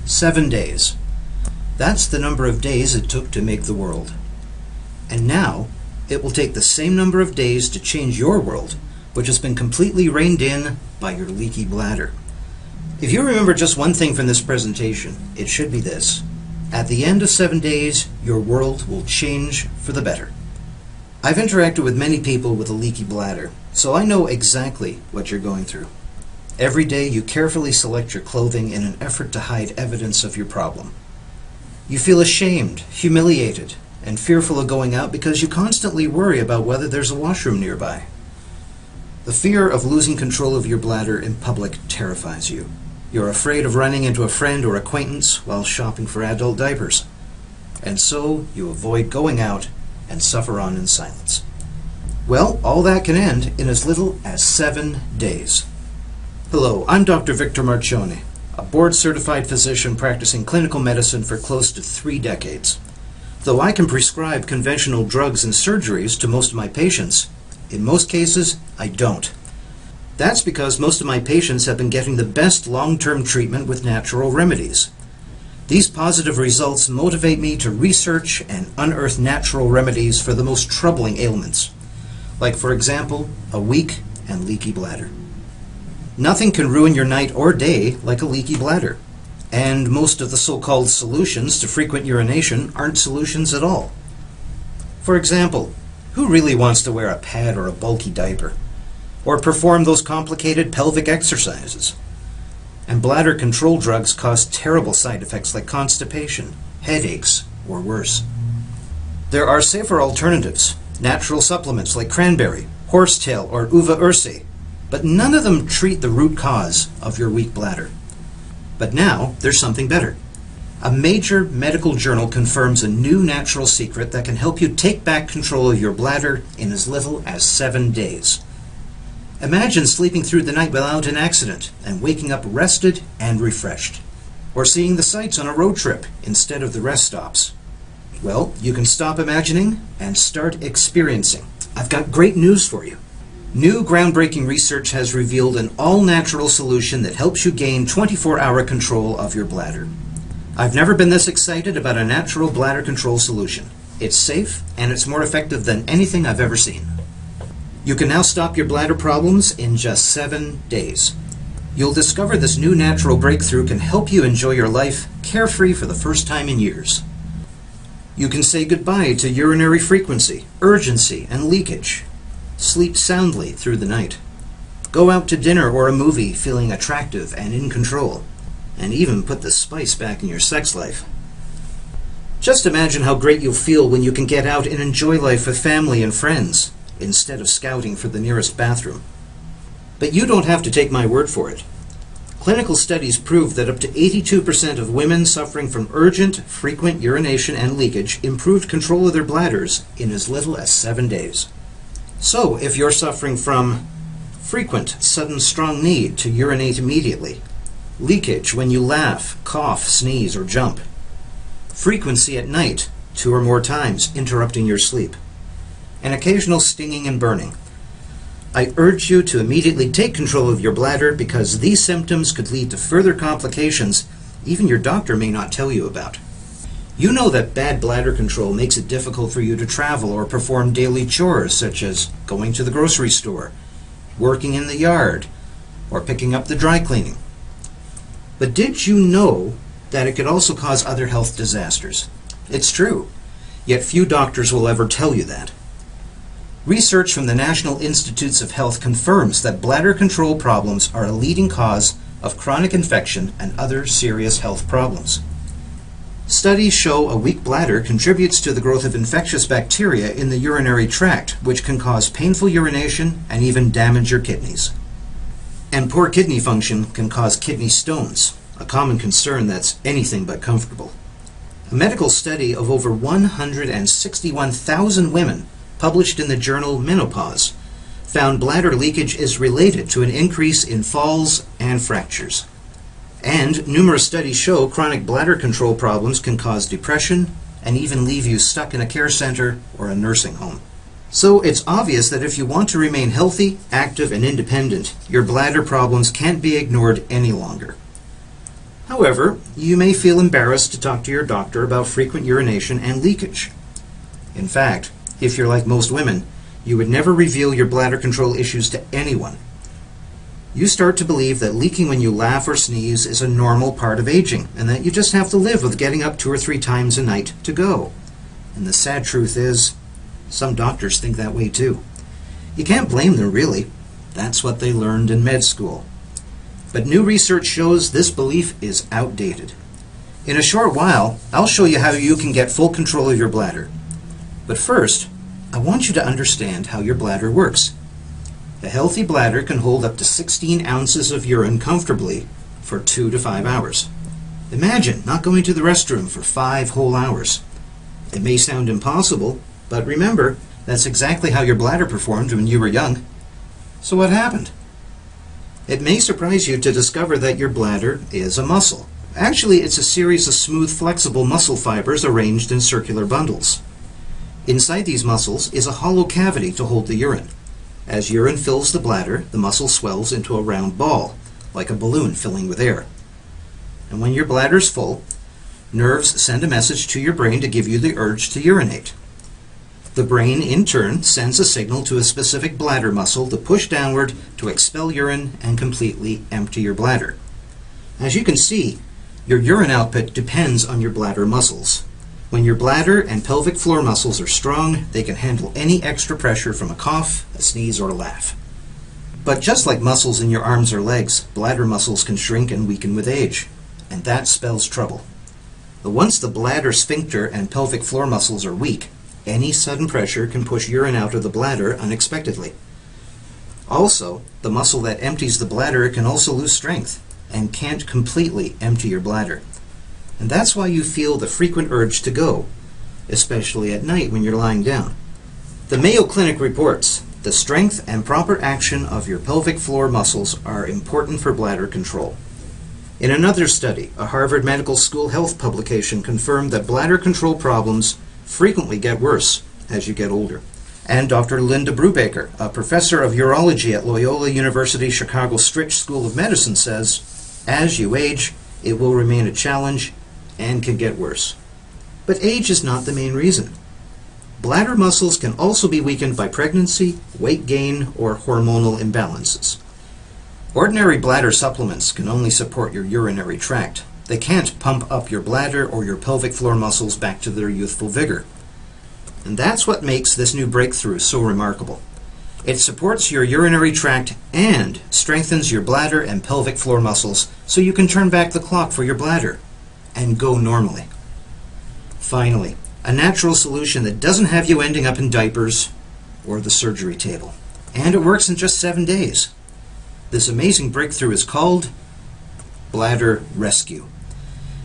7 days. That's the number of days it took to make the world. And now, it will take the same number of days to change your world, which has been completely reined in by your leaky bladder. If you remember just one thing from this presentation, it should be this. At the end of 7 days, your world will change for the better. I've interacted with many people with a leaky bladder, so I know exactly what you're going through. Every day you carefully select your clothing in an effort to hide evidence of your problem. You feel ashamed, humiliated, and fearful of going out because you constantly worry about whether there's a washroom nearby. The fear of losing control of your bladder in public terrifies you. You're afraid of running into a friend or acquaintance while shopping for adult diapers. And so you avoid going out and suffer on in silence. Well, all that can end in as little as 7 days. Hello, I'm Dr. Victor Marcioni, a board-certified physician practicing clinical medicine for close to 3 decades. Though I can prescribe conventional drugs and surgeries to most of my patients, in most cases, I don't. That's because most of my patients have been getting the best long-term treatment with natural remedies. These positive results motivate me to research and unearth natural remedies for the most troubling ailments, like, for example, a weak and leaky bladder. Nothing can ruin your night or day like a leaky bladder, and most of the so-called solutions to frequent urination aren't solutions at all. For example, who really wants to wear a pad or a bulky diaper, or perform those complicated pelvic exercises? And bladder control drugs cause terrible side effects like constipation, headaches, or worse. There are safer alternatives, natural supplements like cranberry, horsetail, or uva ursi, but none of them treat the root cause of your weak bladder. But now, there's something better. A major medical journal confirms a new natural secret that can help you take back control of your bladder in as little as 7 days. Imagine sleeping through the night without an accident and waking up rested and refreshed. Or seeing the sights on a road trip instead of the rest stops. Well, you can stop imagining and start experiencing. I've got great news for you. New groundbreaking research has revealed an all-natural solution that helps you gain 24-hour control of your bladder. I've never been this excited about a natural bladder control solution. It's safe and it's more effective than anything I've ever seen. You can now stop your bladder problems in just 7 days. You'll discover this new natural breakthrough can help you enjoy your life carefree for the first time in years. You can say goodbye to urinary frequency, urgency, and leakage. Sleep soundly through the night. Go out to dinner or a movie feeling attractive and in control, and even put the spice back in your sex life. Just imagine how great you'll feel when you can get out and enjoy life with family and friends, instead of scouting for the nearest bathroom. But you don't have to take my word for it. Clinical studies prove that up to 82% of women suffering from urgent, frequent urination and leakage improved control of their bladders in as little as 7 days. So, if you're suffering from frequent, sudden, strong need to urinate immediately, leakage when you laugh, cough, sneeze, or jump, frequency at night, 2 or more times, interrupting your sleep, and occasional stinging and burning, I urge you to immediately take control of your bladder because these symptoms could lead to further complications even your doctor may not tell you about. You know that bad bladder control makes it difficult for you to travel or perform daily chores such as going to the grocery store, working in the yard, or picking up the dry cleaning. But did you know that it could also cause other health disasters? It's true, yet few doctors will ever tell you that. Research from the National Institutes of Health confirms that bladder control problems are a leading cause of chronic infection and other serious health problems. Studies show a weak bladder contributes to the growth of infectious bacteria in the urinary tract, which can cause painful urination and even damage your kidneys. And poor kidney function can cause kidney stones, a common concern that's anything but comfortable. A medical study of over 161,000 women published in the journal Menopause found bladder leakage is related to an increase in falls and fractures. And numerous studies show chronic bladder control problems can cause depression and even leave you stuck in a care center or a nursing home. So it's obvious that if you want to remain healthy, active, and independent, your bladder problems can't be ignored any longer. However, you may feel embarrassed to talk to your doctor about frequent urination and leakage. In fact, if you're like most women, you would never reveal your bladder control issues to anyone. You start to believe that leaking when you laugh or sneeze is a normal part of aging, and that you just have to live with getting up 2 or 3 times a night to go. And the sad truth is, some doctors think that way too. You can't blame them, really. That's what they learned in med school. But new research shows this belief is outdated. In a short while, I'll show you how you can get full control of your bladder. But first, I want you to understand how your bladder works. A healthy bladder can hold up to 16 ounces of urine comfortably for 2 to 5 hours. Imagine not going to the restroom for 5 whole hours. It may sound impossible, but remember, that's exactly how your bladder performed when you were young. So what happened? It may surprise you to discover that your bladder is a muscle. Actually, it's a series of smooth, flexible muscle fibers arranged in circular bundles. Inside these muscles is a hollow cavity to hold the urine. As urine fills the bladder, the muscle swells into a round ball, like a balloon filling with air. And when your bladder's full, nerves send a message to your brain to give you the urge to urinate. The brain, in turn, sends a signal to a specific bladder muscle to push downward to expel urine and completely empty your bladder. As you can see, your urine output depends on your bladder muscles. When your bladder and pelvic floor muscles are strong, they can handle any extra pressure from a cough, a sneeze, or a laugh. But just like muscles in your arms or legs, bladder muscles can shrink and weaken with age, and that spells trouble. But once the bladder sphincter and pelvic floor muscles are weak, any sudden pressure can push urine out of the bladder unexpectedly. Also, the muscle that empties the bladder can also lose strength and can't completely empty your bladder. And that's why you feel the frequent urge to go, especially at night when you're lying down. The Mayo Clinic reports the strength and proper action of your pelvic floor muscles are important for bladder control. In another study, a Harvard Medical School health publication confirmed that bladder control problems frequently get worse as you get older. And Dr. Linda Brubaker, a professor of urology at Loyola University Chicago Stritch School of Medicine, says, as you age, it will remain a challenge and can get worse. But age is not the main reason. Bladder muscles can also be weakened by pregnancy, weight gain, or hormonal imbalances. Ordinary bladder supplements can only support your urinary tract. They can't pump up your bladder or your pelvic floor muscles back to their youthful vigor. And that's what makes this new breakthrough so remarkable. It supports your urinary tract and strengthens your bladder and pelvic floor muscles so you can turn back the clock for your bladder and go normally. Finally, a natural solution that doesn't have you ending up in diapers or the surgery table. And it works in just 7 days. This amazing breakthrough is called Bladder Rescue.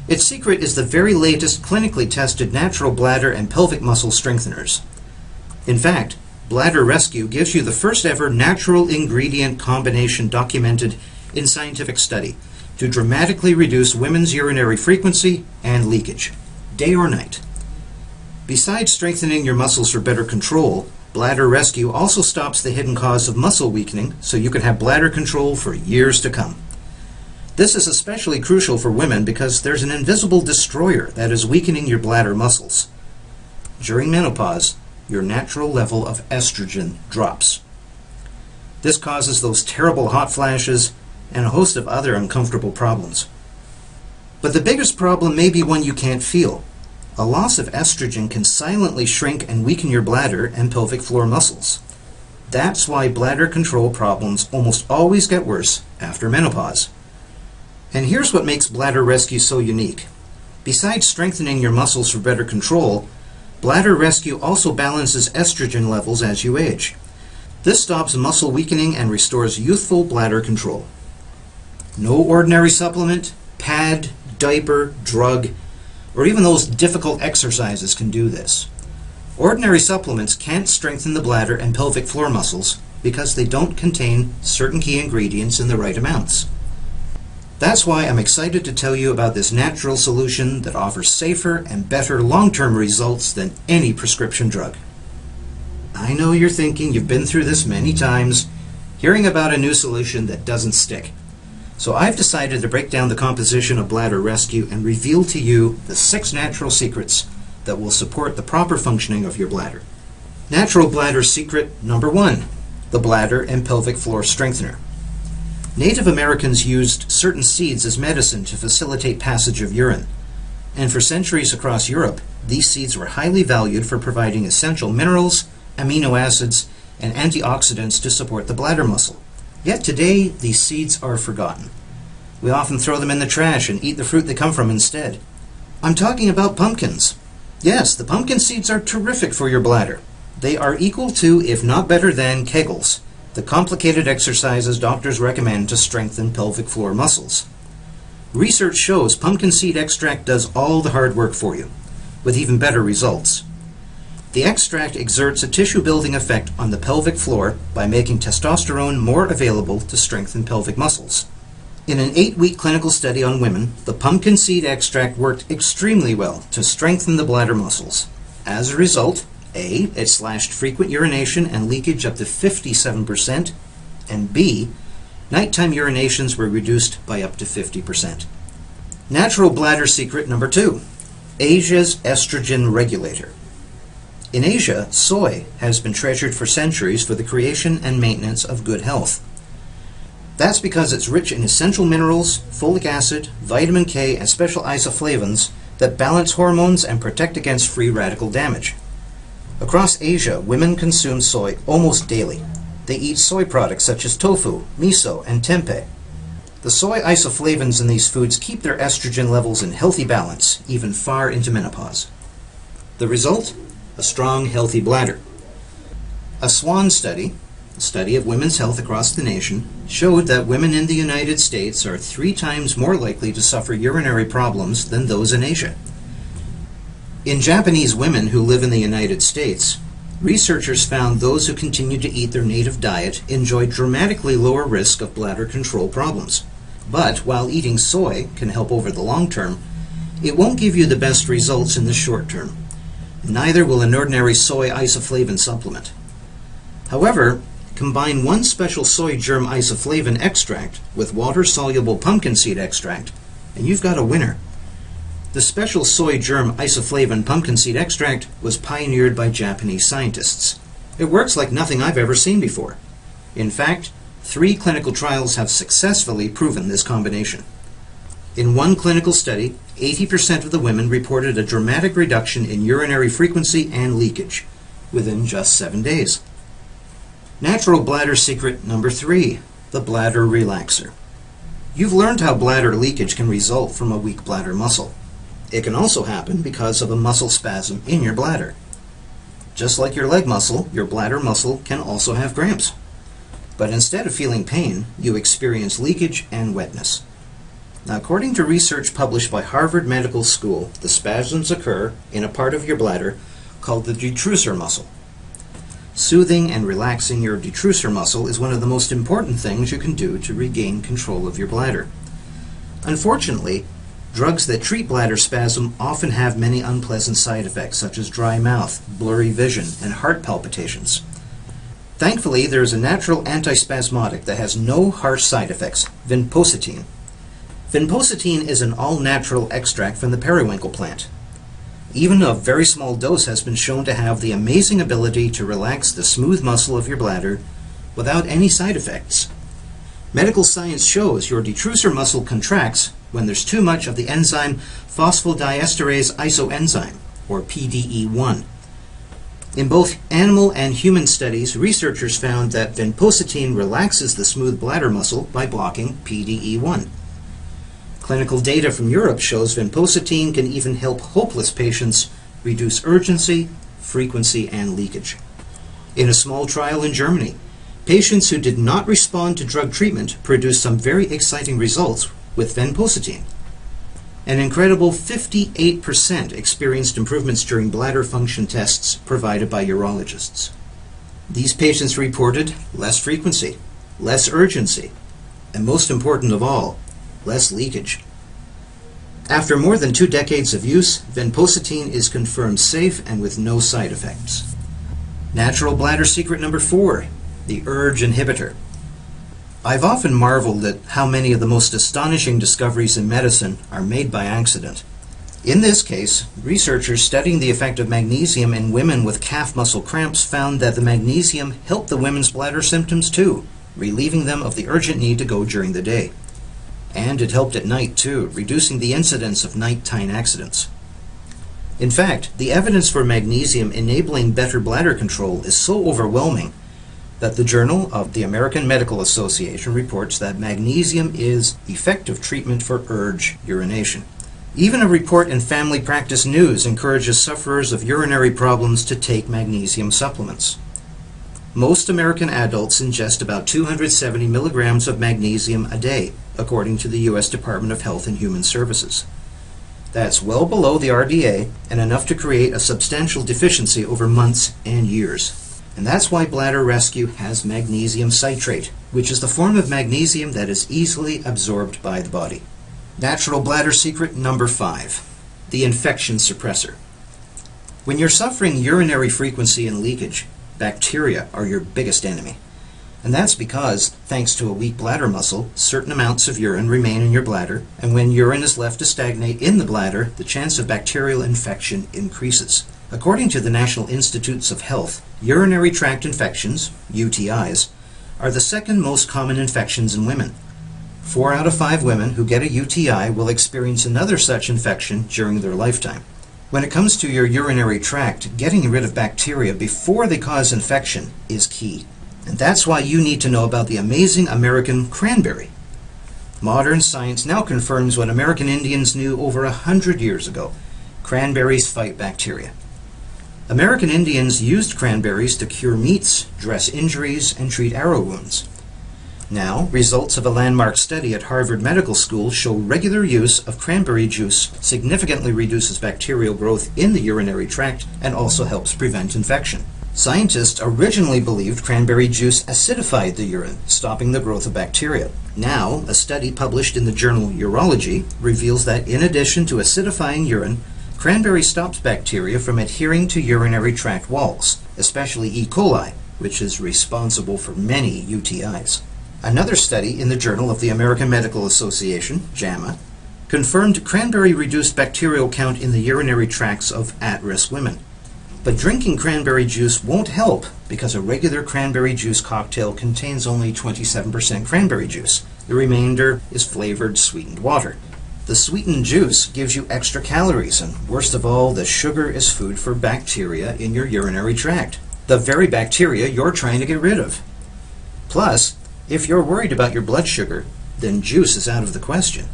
Its secret is the very latest clinically tested natural bladder and pelvic muscle strengtheners. In fact, Bladder Rescue gives you the first ever natural ingredient combination documented in scientific study to dramatically reduce women's urinary frequency and leakage, day or night. Besides strengthening your muscles for better control, Bladder Rescue also stops the hidden cause of muscle weakening so you can have bladder control for years to come. This is especially crucial for women because there's an invisible destroyer that is weakening your bladder muscles. During menopause, your natural level of estrogen drops. This causes those terrible hot flashes and a host of other uncomfortable problems. But the biggest problem may be one you can't feel. A loss of estrogen can silently shrink and weaken your bladder and pelvic floor muscles. That's why bladder control problems almost always get worse after menopause. And here's what makes Bladder Rescue so unique. Besides strengthening your muscles for better control, Bladder Rescue also balances estrogen levels as you age. This stops muscle weakening and restores youthful bladder control. No ordinary supplement, pad, diaper, drug, or even those difficult exercises can do this. Ordinary supplements can't strengthen the bladder and pelvic floor muscles because they don't contain certain key ingredients in the right amounts. That's why I'm excited to tell you about this natural solution that offers safer and better long-term results than any prescription drug. I know you're thinking you've been through this many times, hearing about a new solution that doesn't stick. So I've decided to break down the composition of bladder rescue and reveal to you the 6 natural secrets that will support the proper functioning of your bladder. Natural bladder secret number 1, the bladder and pelvic floor strengthener. Native Americans used certain seeds as medicine to facilitate passage of urine, and for centuries across Europe, these seeds were highly valued for providing essential minerals, amino acids, and antioxidants to support the bladder muscle. Yet today, these seeds are forgotten. We often throw them in the trash and eat the fruit they come from instead. I'm talking about pumpkins. Yes, the pumpkin seeds are terrific for your bladder. They are equal to, if not better than, Kegels, the complicated exercises doctors recommend to strengthen pelvic floor muscles. Research shows pumpkin seed extract does all the hard work for you, with even better results. The extract exerts a tissue-building effect on the pelvic floor by making testosterone more available to strengthen pelvic muscles. In an 8-week clinical study on women, the pumpkin seed extract worked extremely well to strengthen the bladder muscles. As a result, A, it slashed frequent urination and leakage up to 57%, and B, nighttime urinations were reduced by up to 50%. Natural bladder secret number 2, Asia's estrogen regulator. In Asia, soy has been treasured for centuries for the creation and maintenance of good health. That's because it's rich in essential minerals, folic acid, vitamin K, and special isoflavones that balance hormones and protect against free radical damage. Across Asia, women consume soy almost daily. They eat soy products such as tofu, miso, and tempeh. The soy isoflavones in these foods keep their estrogen levels in healthy balance, even far into menopause. The result? A strong, healthy bladder. A SWAN study, a study of women's health across the nation, showed that women in the United States are 3 times more likely to suffer urinary problems than those in Asia. In Japanese women who live in the United States, researchers found those who continue to eat their native diet enjoy dramatically lower risk of bladder control problems. But while eating soy can help over the long term, it won't give you the best results in the short term. Neither will an ordinary soy isoflavone supplement. However, combine one special soy germ isoflavone extract with water-soluble pumpkin seed extract, and you've got a winner. The special soy germ isoflavone pumpkin seed extract was pioneered by Japanese scientists. It works like nothing I've ever seen before. In fact, 3 clinical trials have successfully proven this combination. In one clinical study, 80% of the women reported a dramatic reduction in urinary frequency and leakage within just 7 days. Natural bladder secret number 3, the bladder relaxer. You've learned how bladder leakage can result from a weak bladder muscle. It can also happen because of a muscle spasm in your bladder. Just like your leg muscle, your bladder muscle can also have cramps. But instead of feeling pain, you experience leakage and wetness. Now, according to research published by Harvard Medical School, the spasms occur in a part of your bladder called the detrusor muscle. Soothing and relaxing your detrusor muscle is one of the most important things you can do to regain control of your bladder. Unfortunately, drugs that treat bladder spasm often have many unpleasant side effects such as dry mouth, blurry vision, and heart palpitations. Thankfully, there is a natural antispasmodic that has no harsh side effects, vinpocetine. Vinpocetine is an all-natural extract from the periwinkle plant. Even a very small dose has been shown to have the amazing ability to relax the smooth muscle of your bladder without any side effects. Medical science shows your detrusor muscle contracts when there's too much of the enzyme phosphodiesterase isoenzyme, or PDE1. In both animal and human studies, researchers found that vinpocetine relaxes the smooth bladder muscle by blocking PDE1. Clinical data from Europe shows vinpocetine can even help hopeless patients reduce urgency, frequency, and leakage. In a small trial in Germany, patients who did not respond to drug treatment produced some very exciting results with vinpocetine. An incredible 58% experienced improvements during bladder function tests provided by urologists. These patients reported less frequency, less urgency, and most important of all, less leakage. After more than 2 decades of use, vinpocetine is confirmed safe and with no side effects. Natural bladder secret number 4, the urge inhibitor. I've often marveled at how many of the most astonishing discoveries in medicine are made by accident. In this case, researchers studying the effect of magnesium in women with calf muscle cramps found that the magnesium helped the women's bladder symptoms too, relieving them of the urgent need to go during the day. And it helped at night too, reducing the incidence of nighttime accidents. In fact, the evidence for magnesium enabling better bladder control is so overwhelming that the Journal of the American Medical Association reports that magnesium is effective treatment for urge urination. Even a report in Family Practice News encourages sufferers of urinary problems to take magnesium supplements. Most American adults ingest about 270 milligrams of magnesium a day, according to the U.S. Department of Health and Human Services. That's well below the RDA and enough to create a substantial deficiency over months and years. And that's why Bladder Rescue has magnesium citrate, which is the form of magnesium that is easily absorbed by the body. Natural bladder secret number 5, the infection suppressor. When you're suffering urinary frequency and leakage, bacteria are your biggest enemy. And that's because, thanks to a weak bladder muscle, certain amounts of urine remain in your bladder, and when urine is left to stagnate in the bladder, the chance of bacterial infection increases. According to the National Institutes of Health, urinary tract infections, UTIs, are the second most common infections in women. 4 out of 5 women who get a UTI will experience another such infection during their lifetime. When it comes to your urinary tract, getting rid of bacteria before they cause infection is key. And that's why you need to know about the amazing American cranberry. Modern science now confirms what American Indians knew over 100 years ago. Cranberries fight bacteria. American Indians used cranberries to cure meats, dress injuries, and treat arrow wounds. Now, results of a landmark study at Harvard Medical School show regular use of cranberry juice significantly reduces bacterial growth in the urinary tract and also helps prevent infection. Scientists originally believed cranberry juice acidified the urine, stopping the growth of bacteria. Now, a study published in the journal Urology reveals that in addition to acidifying urine, cranberry stops bacteria from adhering to urinary tract walls, especially E. coli, which is responsible for many UTIs. Another study in the Journal of the American Medical Association, JAMA, confirmed cranberry reduced bacterial count in the urinary tracts of at-risk women. But drinking cranberry juice won't help because a regular cranberry juice cocktail contains only 27% cranberry juice. The remainder is flavored sweetened water. The sweetened juice gives you extra calories, and worst of all, the sugar is food for bacteria in your urinary tract, the very bacteria you're trying to get rid of. Plus, if you're worried about your blood sugar, then juice is out of the question.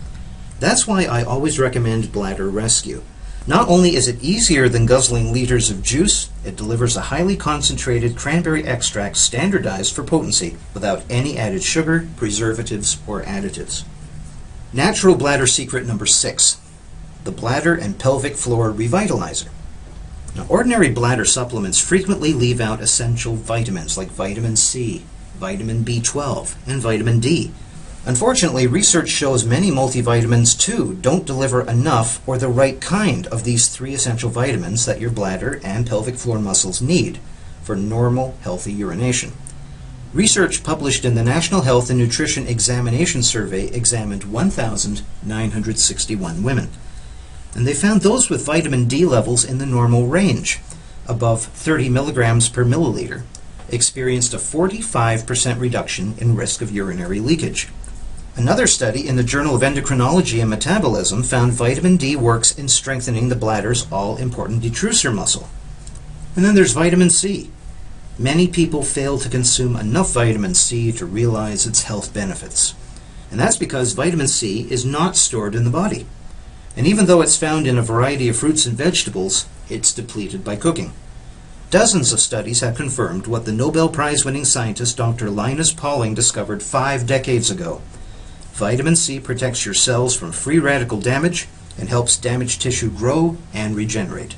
That's why I always recommend Bladder Rescue. Not only is it easier than guzzling liters of juice, it delivers a highly concentrated cranberry extract standardized for potency without any added sugar, preservatives, or additives. Natural bladder secret number 6, the bladder and pelvic floor revitalizer. Now, ordinary bladder supplements frequently leave out essential vitamins like vitamin C, vitamin B12, and vitamin D. Unfortunately, research shows many multivitamins too don't deliver enough or the right kind of these 3 essential vitamins that your bladder and pelvic floor muscles need for normal, healthy urination. Research published in the National Health and Nutrition Examination Survey examined 1,961 women, and they found those with vitamin D levels in the normal range, above 30 milligrams per milliliter, experienced a 45% reduction in risk of urinary leakage. Another study in the Journal of Endocrinology and Metabolism found vitamin D works in strengthening the bladder's all-important detrusor muscle. And then there's vitamin C. Many people fail to consume enough vitamin C to realize its health benefits. And that's because vitamin C is not stored in the body. And even though it's found in a variety of fruits and vegetables, it's depleted by cooking. Dozens of studies have confirmed what the Nobel Prize-winning scientist Dr. Linus Pauling discovered 5 decades ago. Vitamin C protects your cells from free radical damage and helps damaged tissue grow and regenerate.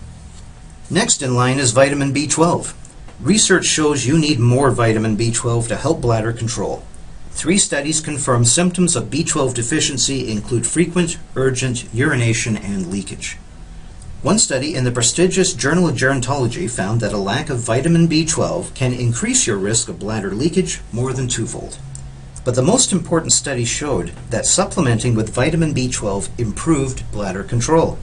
Next in line is vitamin B12. Research shows you need more vitamin B12 to help bladder control. 3 studies confirm symptoms of B12 deficiency include frequent, urgent urination and leakage. One study in the prestigious Journal of Gerontology found that a lack of vitamin B12 can increase your risk of bladder leakage more than 2-fold. But the most important study showed that supplementing with vitamin B12 improved bladder control.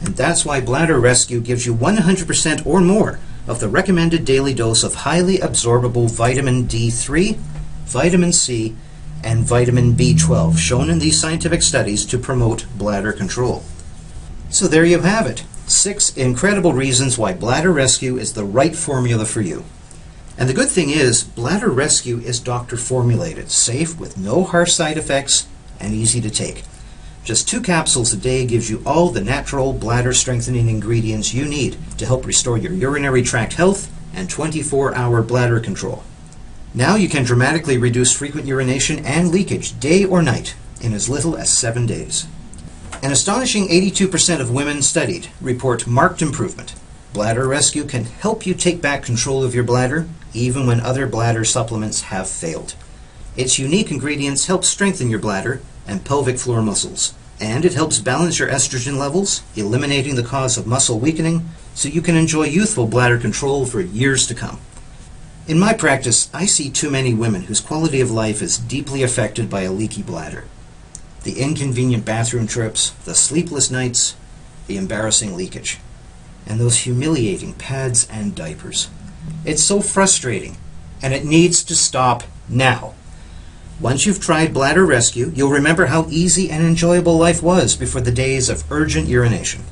And that's why Bladder Rescue gives you 100% or more of the recommended daily dose of highly absorbable vitamin D3, vitamin C, and vitamin B12 shown in these scientific studies to promote bladder control. So there you have it, 6 incredible reasons why Bladder Rescue is the right formula for you. And the good thing is, Bladder Rescue is doctor formulated, safe with no harsh side effects, and easy to take. Just 2 capsules a day gives you all the natural bladder strengthening ingredients you need to help restore your urinary tract health and 24-hour bladder control. Now you can dramatically reduce frequent urination and leakage day or night in as little as 7 days. An astonishing 82% of women studied report marked improvement. Bladder Rescue can help you take back control of your bladder even when other bladder supplements have failed. Its unique ingredients help strengthen your bladder and pelvic floor muscles, and it helps balance your estrogen levels, eliminating the cause of muscle weakening, so you can enjoy youthful bladder control for years to come. In my practice, I see too many women whose quality of life is deeply affected by a leaky bladder. The inconvenient bathroom trips, the sleepless nights, the embarrassing leakage, and those humiliating pads and diapers. It's so frustrating, and it needs to stop now. Once you've tried Bladder Rescue, you'll remember how easy and enjoyable life was before the days of urgent urination.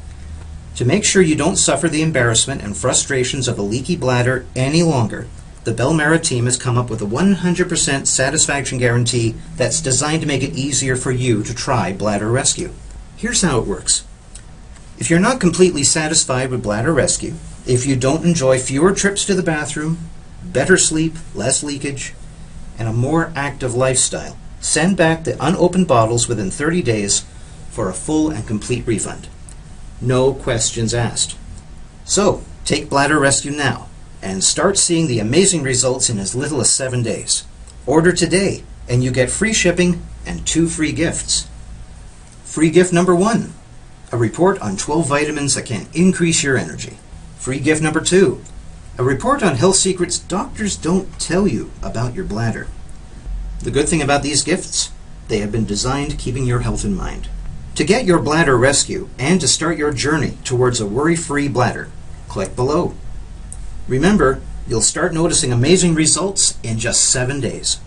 To make sure you don't suffer the embarrassment and frustrations of a leaky bladder any longer, the Bel Marra team has come up with a 100% satisfaction guarantee that's designed to make it easier for you to try Bladder Rescue. Here's how it works. If you're not completely satisfied with Bladder Rescue, if you don't enjoy fewer trips to the bathroom, better sleep, less leakage, and a more active lifestyle, send back the unopened bottles within 30 days for a full and complete refund. No questions asked. So, take Bladder Rescue now and start seeing the amazing results in as little as 7 days. Order today and you get free shipping and 2 free gifts. Free gift number 1, a report on 12 vitamins that can increase your energy. Free gift number 2, a report on health secrets doctors don't tell you about your bladder. The good thing about these gifts, they have been designed keeping your health in mind. To get your Bladder Rescue and to start your journey towards a worry-free bladder, click below. Remember, you'll start noticing amazing results in just 7 days.